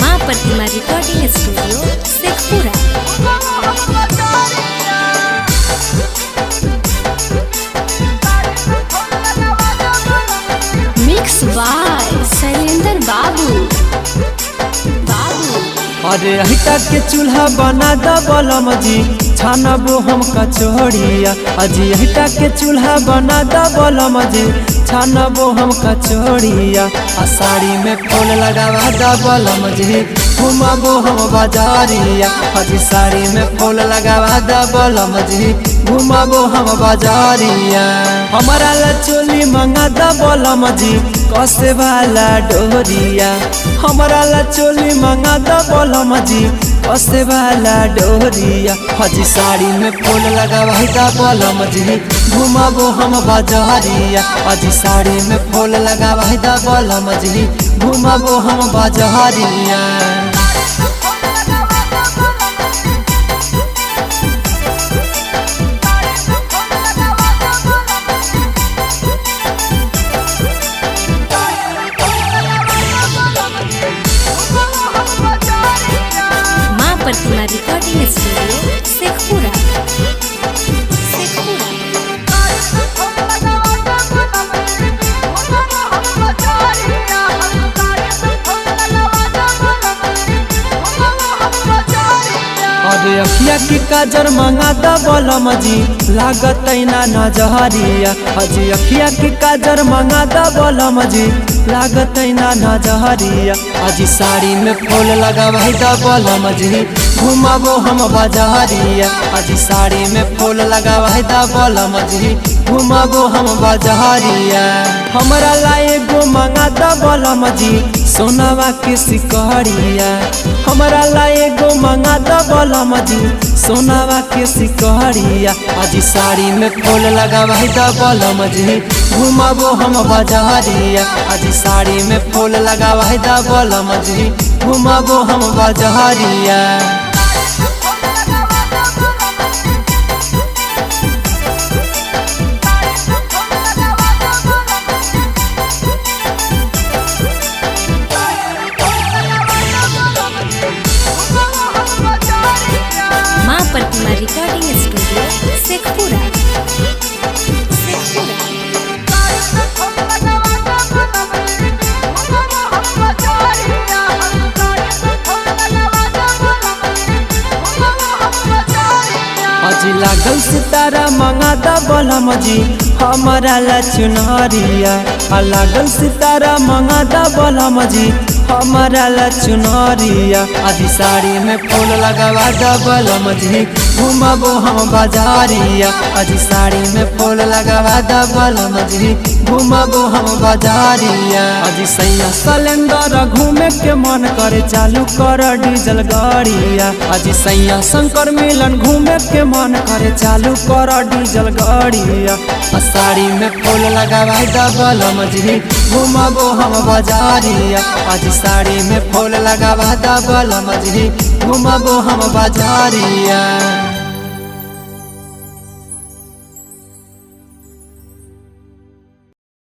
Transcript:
माँ Pratima recording studio Sheikhpura. Mix by Shailendra Babu. अरे हिटा के चूल्हा बना दबलम जी, छानबो हम कचौड़िया। अजी हिटा के चूल्हा बना दबलम जी, छानबो हम कचौड़िया। आ साड़ी में फूल लगावा दबलम जी, घुमाबो हम बाजारिया। अजी साड़ी में फूल लगावा दबलम जी, घुमाबो हम बाजारिया। हमारा ला चोली मंगा दबलम जी, कसे वाला डोरिया। हमारा ला चोली मंगा दबलम जी, कसे वाला डोरिया। हजी साड़ी में फूल लगावा दबलम जी, घुमाबो हम बाजारिया। हजी साड़ी में फूल लगावा दबलम जी, घुमाबो हम बाजारिया। प्रतिमा रिकॉर्डिंग स्टूडियो शेखपुरा। अरे अखिया की काजर मंगा दबलम जी, लागत ना नजहरिया। अजी अखिया की काजर मंगा दबलम जी, लागत ना नजहरिया। अजी साड़ी में फूल लगावा दबलम जी, घुमाबो हम बाजारिया। अजी साड़ी में फूल लगावा दबलम जी, घुमाबो हम बाजारिया। हमरा ला एगो मंगा दबलम जी, सोनावा के सिकहरिया। हमरा ला एगो मंगा दबलम जी, सोनावा के सिकहरिया। अजी साड़ी में फूल लगावा दबलम जी, घुमाबो हम बाजारिया। अजी साड़ी में फूल लगावा दबलम जी, घुमाबो हम बाजारिया। माँ प्रतिमा रिकॉर्डिंग स्टूडियो शेखपुरा। अजी लागल सितारा मंगा दबलम जी, हमारा ला चुनरिया। लागल सितारा मंगा दबलम जी, हमारा ला चुनरिया। अजी साड़ी में फूल लगावा दबलम जी, घुमाबो हम बाजारिया। अजी साड़ी में फूल लगावा दबलम जी, घुमाबो हम बाजारिया। अजी सैया सिलेंडर घूमे के मन करे, चालू कर डीजल गाड़िया। अजी सैया शंकर मिलन घूमे के मन करे, चालू कर डीजल गाड़िया। साड़ी में फूल लगावा दबलम जी, घुमाबो हम बाजारिया। अजी साड़ी में फूल लगावा दबलम जी, घुमाबो हम बाजारिया।